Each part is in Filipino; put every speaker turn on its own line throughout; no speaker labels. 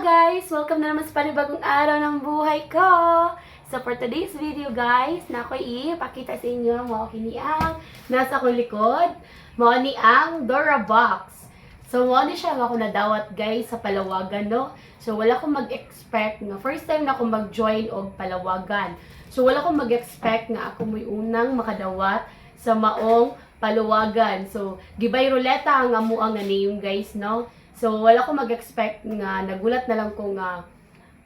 guys! Welcome na naman sa panibagong araw ng buhay ko! So for today's video guys, na ako ipakita sa inyo mga kiniang nasa akong likod. Mga ni ang Dora Box. So mga ni siya nga ako nadawat guys sa Palawagan, no? So wala akong mag-expect nga first time na ako mag-join og Palawagan. So wala akong mag-expect nga ako may unang makadawat sa maong Palawagan. So gibay ruleta ang amuang nga name guys, no? So, wala ko mag-expect nga, nagulat na lang ko nga,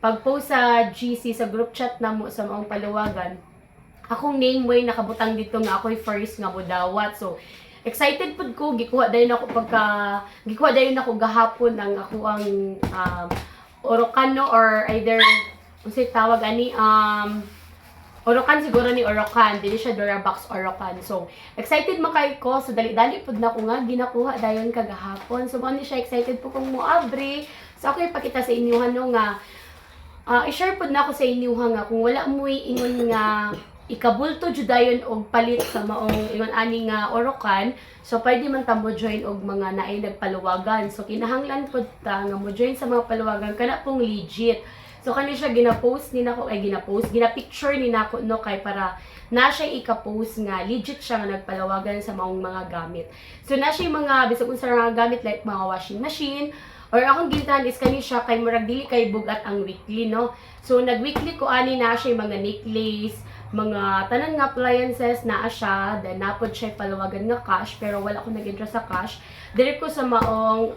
pag-post sa GC, sa group chat na mo sa maong Palawagan, akong name way nakabutang dito nga ako'y first nga budawat. So, excited pud ko, gikuha dayon ako gahapon ang ako ang Orokano or either, unsay tawag ani, Orokan siguro ni Orokan, dili siya Dora Box Orokan. So, excited makay ko. So, dali-dali pud na ko nga ginakuha dayon kagahapon. So, mo ni siya excited po kung moabri. So, ako ipakita sa inyo no nga i-share pud na ako sa inyo nga kung wala mo ingon nga ikabulto jud dayon og palit sa maong ingon ani nga Orokan. So, pwede man ta mo join og mga naay nagpaluwagan. So, kinahanglan pud ta nga mo join sa mga paluwagan kana pong legit. So, kani siya gina-post ni nako, gina-picture ni nako no kay para na siya ika-post nga legit siya nga nagpalawagan sa maong mga gamit. So, na siya mga bisag unsa nga gamit like mga washing machine or akong gintahan is kani siya kay murag dili kay bugat ang weekly, no. So, nag-weekly ko ani na siya mga necklace, mga tanan nga appliances na siya, then napod siya palawagan nga cash pero wala ko nag-interest sa cash. Dire ko sa maong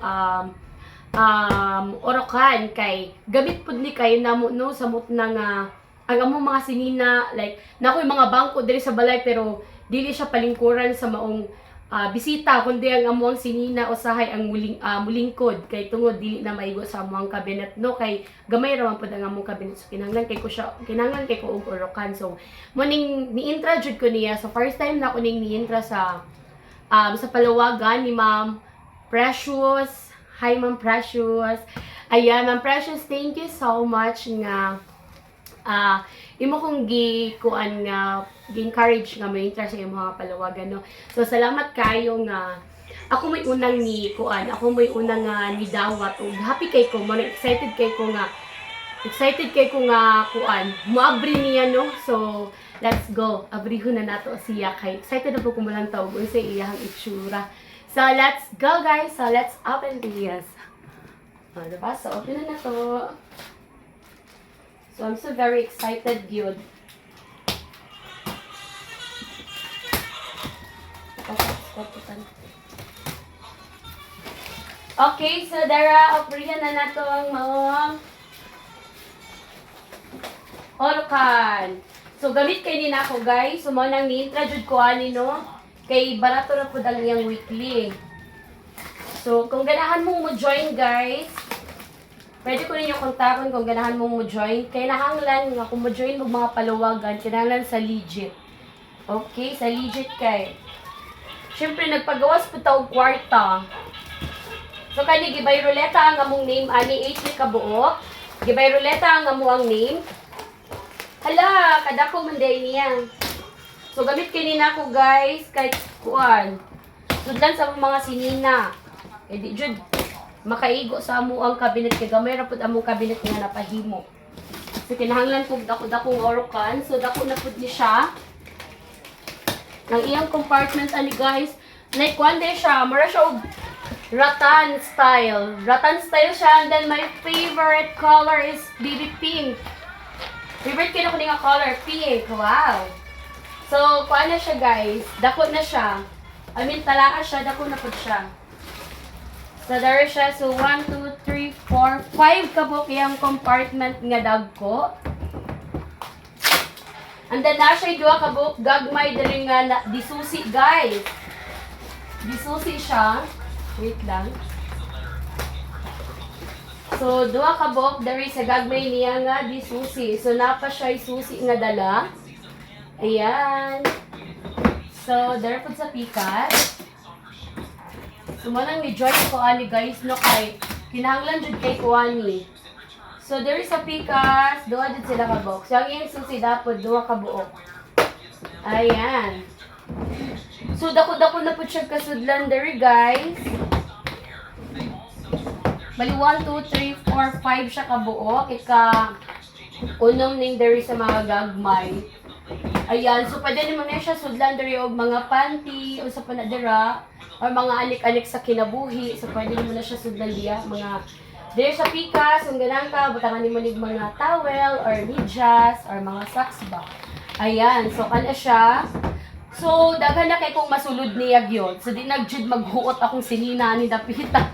Orokan kay gamit pud ni kay namo no samot na nga ang among mga sinina like nakoy mga bangko diri sa balay pero dili siya palingkuran sa maong bisita kundi ang among sinina usahay ang mulingkod kay tungod dili na maigo sa among cabinet no kay gamay ra man pud ang among cabinet so kinahanglan kay ko og Orokan. So mo ning ni-intra jud ko niya so first time na ko ning ni-intra sa Palawagan ni Ma'am Precious. Hi, Ma'am Precious. Ayan, Ma'am Precious, thank you so much nga imo kong gikuan nga gi-encourage nga may interest sa imong mga Palawagan, no. So salamat kayo nga ako may unang ni kuan, ako may unang ni dawat ug happy kay ko, mo excited kay ko nga kuan, moabri niya, no. So let's go. Abrihon na nato siya kay excited na po ko lang taog unsay iyang itsura. So, let's go guys! So, let's open this. Diba? So, open na to. So, I'm so very excited, dude. Okay, so, Dara, open na to ang mga Orokan. So, gamit kayo din ako, guys. So, mo nang ni-introduce ko ani, no? Kay barato na po dali yung weekly. So, kung ganahan mong mo-join guys, pwede ko ninyo kontakon kung ganahan mong mo-join. Kailangan nga kung mo-join mo mga Palawagan, kailangan sa legit. Okay, sa legit kay. Siyempre, nagpagawas po taong kwarta. So, kani gibay ruleta ang among name, ani 8 ni kabuo. Gibay ruleta ang amuang name. Hala, kadako man day niya. So, gamit kayo na ako, guys, kahit kuan. Sudlan sa mga sinina. Eh, di jud makaigo sa amo ang cabinet. Kaya gamay rapod among cabinet nga napahimo. So, kinahanglan po dako-dakong Orokan. So, dako na po ni siya. Ang iyang compartment, ani guys, like one day siya, mara siya og rattan style. Rattan style siya, and then my favorite color is baby pink. Favorite ko na color, pink. Wow! So, kuha na siya guys. Dako na siya. I mean, talaka siya. Dako na po siya. So, there siya. So, 1, 2, 3, 4, 5 kabuk yung compartment nga dagko. And then, na siya 2 kabuk. Gagmay dali nga disusi guys. Disusi siya. Wait lang. So, 2 kabuk. There is a gagmay niya nga disusi. So, napa siya susi nga dala. Ayan. So, there po sa pikas. So, manang ni-join ko ani guys, no, kay kinahanglan jud kay ko ani. So, there is a pikas. Duha jud sila ka box. So, ang iyang susi dapat, 2 ka buok. Ayan. So, dako-dako na po siya kasudlan there, guys. Bali 1, 2, 3, 4, 5 siya kabuo. Ika unong ning diri sa mga gagmay. Ayan, so pwede naman na siya sudlan diri og mga panty o sa panadira or mga anik-anik sa kinabuhi. So pwede naman na siya sudlan diya mga diri sa pikas, kung ganang ka, butangan nimo nig mga towel or medyas or mga socks ba. Ayan, so kana siya. So daghan na kay kung masulod niya gyud. So di nagjud maghuot akong sinina ni dapita.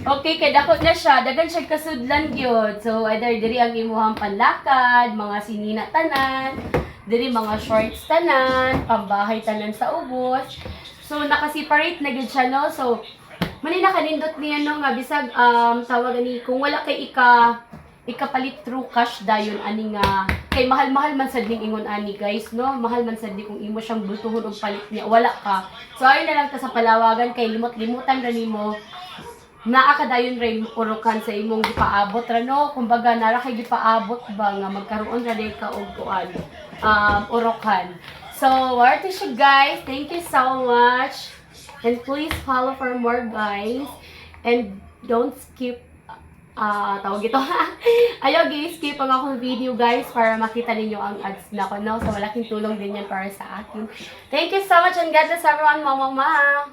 Okay, kay dako na siya, daghan siya kasudlan gyud. So either diri ang imuhang panlakad, mga sinina tanan, diri mga shorts tanan, pambahay tanan sa ubos. So naka-separate na gyud siya no. So mani nakanindot niya no nga bisag tawag ani kung wala kay ikapalit through cash dayon ani nga kay mahal-mahal man sad ning ingon ani guys no, mahal man sad kung imo siyang blutuhon og palit niya wala ka. So ayun na lang ta sa palawagan kay limot-limutan ra nimo naa ka dayon ray urukan sa imong gipaabot ra no, kumbaga nara kay gipaabot ba nga magkaroon ra day ka og kuan urukan. So worth it siya guys, thank you so much and please follow for more guys and don't skip tawag ito. Ayaw skip ang akong video guys para makita ninyo ang ads na ko no, so malaking tulong din yan para sa akin. Thank you so much and God bless everyone, mama.